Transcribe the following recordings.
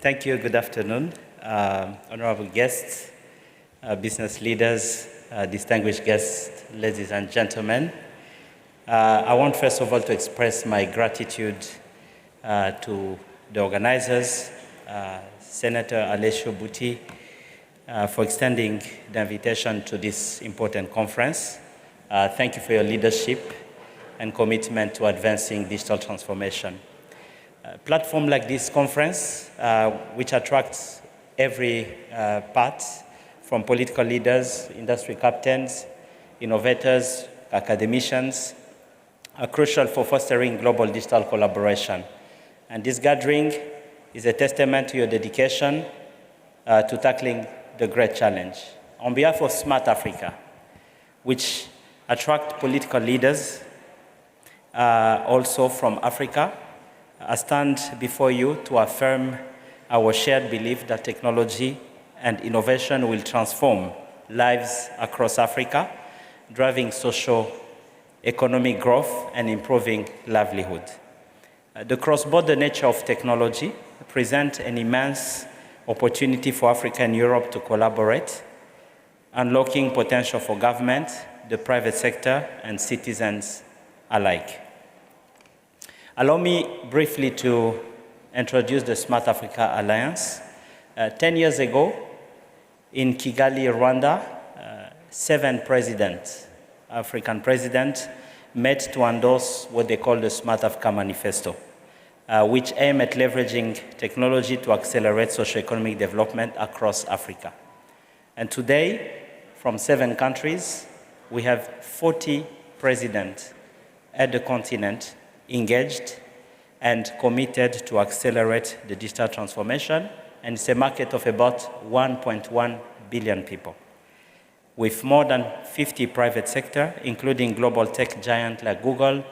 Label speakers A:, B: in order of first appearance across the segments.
A: Thank you. Good afternoon, honorable guests, business leaders, distinguished guests, ladies and gentlemen. I want first of all to express my gratitude to the organizers, Senator Alessio Butti, for extending the invitation to this important conference. Thank you for your leadership and commitment to advancing digital transformation. A platform like this conference, which attracts every part from political leaders, industry captains, innovators, academicians, are crucial for fostering global digital collaboration. And this gathering is a testament to your dedication to tackling the great challenge. On behalf of Smart Africa, which attract political leaders also from Africa, I stand before you to affirm our shared belief that technology and innovation will transform lives across Africa, driving socio-economic growth and improving livelihood. The cross-border nature of technology presents an immense opportunity for Africa and Europe to collaborate, unlocking potential for government, the private sector, and citizens alike. Allow me briefly to introduce the Smart Africa Alliance. 10 years ago, in Kigali, Rwanda, 7 presidents, African presidents, met to endorse what they call the Smart Africa Manifesto, which aim at leveraging technology to accelerate socio-economic development across Africa. And today, from 7 countries, we have 40 presidents at the continent engaged and committed to accelerate the digital transformation, and it's a market of about 1.1 billion people, with more than 50 private sector, including global tech giants like Google,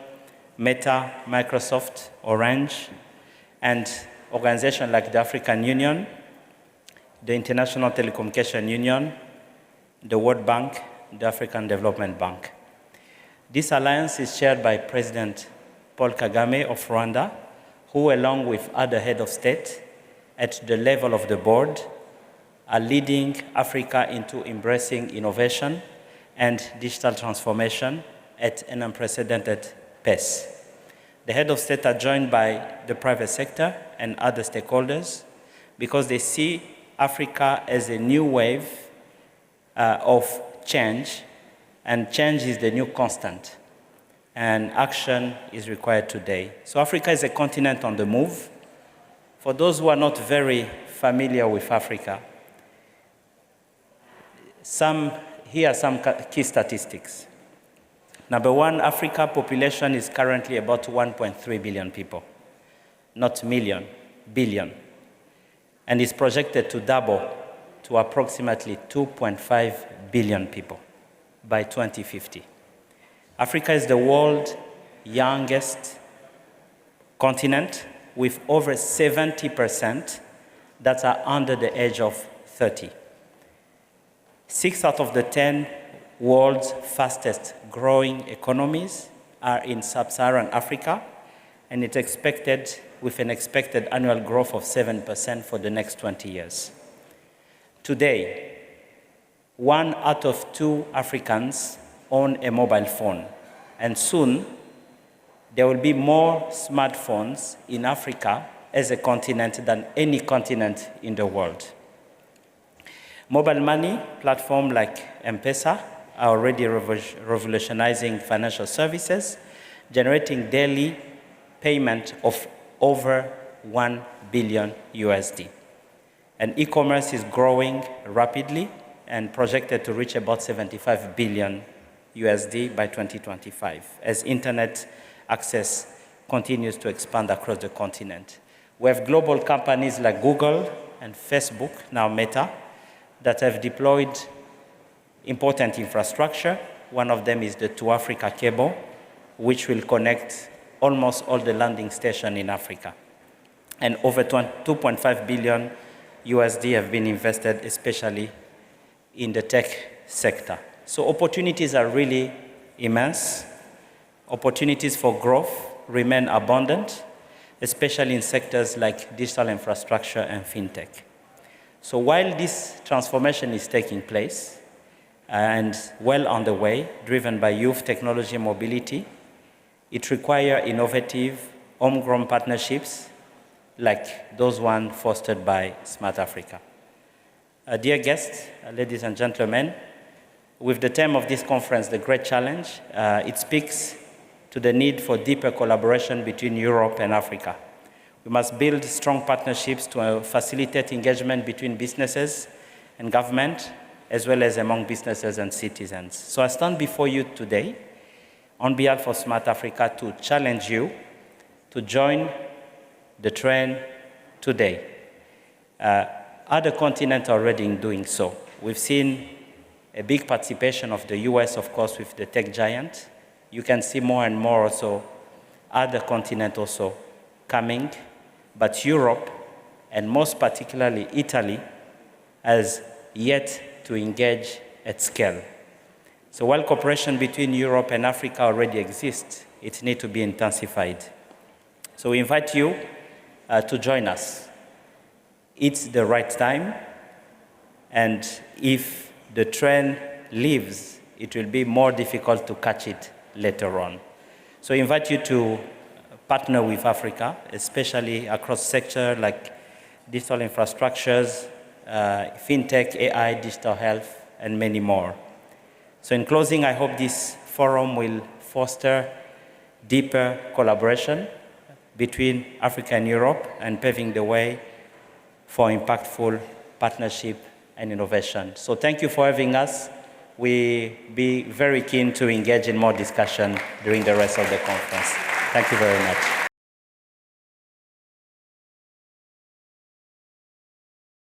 A: Meta, Microsoft, Orange, and organizations like the African Union, the International Telecommunication Union, the World Bank, the African Development Bank. This alliance is chaired by President Paul Kagame of Rwanda, who, along with other heads of state at the level of the board, are leading Africa into embracing innovation and digital transformation at an unprecedented pace. The heads of state are joined by the private sector and other stakeholders because they see Africa as a new wave of change, and change is the new constant, and action is required today. So Africa is a continent on the move. For those who are not very familiar with Africa, here are some key statistics. Number one, Africa population is currently about 1.3 billion people, not million, billion, and is projected to double to approximately 2.5 billion people by 2050. Africa is the world's youngest continent, with over 70% that are under the age of 30. 6 out of the 10 world's fastest growing economies are in sub-Saharan Africa, and it's expected with an expected annual growth of 7% for the next 20 years. Today, 1 out of 2 Africans own a mobile phone, and soon there will be more smartphones in Africa as a continent than any continent in the world. Mobile money platforms like M-Pesa are already revolutionizing financial services, generating daily payment of over $1 billion USD. And e-commerce is growing rapidly and projected to reach about 75 billion USD by 2025, as internet access continues to expand across the continent. We have global companies like Google and Facebook, now Meta, that have deployed important infrastructure. One of them is the To Africa cable, which will connect almost all the landing stations in Africa. And over 2.5 billion USD have been invested, especially in the tech sector. So opportunities are really immense. Opportunities for growth remain abundant. especially in sectors like digital infrastructure and fintech. So while this transformation is taking place and well on the way, driven by youth, technology, and mobility, it requires innovative, homegrown partnerships like those ones fostered by Smart Africa. Dear guests, ladies and gentlemen, with the theme of this conference, The Great Challenge, it speaks to the need for deeper collaboration between Europe and Africa. We must build strong partnerships to facilitate engagement between businesses and government, as well as among businesses and citizens. So I stand before you today on behalf of Smart Africa to challenge you to join the train today. Other continents are already in doing so. We've seen a big participation of the US, of course, with the tech giant. You can see more and more also other continents also coming, but Europe, and most particularly Italy, has yet to engage at scale. So while cooperation between Europe and Africa already exists, it needs to be intensified. So we invite you to join us. It's the right time, and if the train leaves, it will be more difficult to catch it later on. So I invite you to partner with Africa, especially across sectors like digital infrastructures, fintech, AI, digital health, and many more. So in closing, I hope this forum will foster deeper collaboration between Africa and Europe and paving the way for impactful partnership and innovation. So thank you for having us. We'll be very keen to engage in more discussion during the rest of the conference. Thank you very much.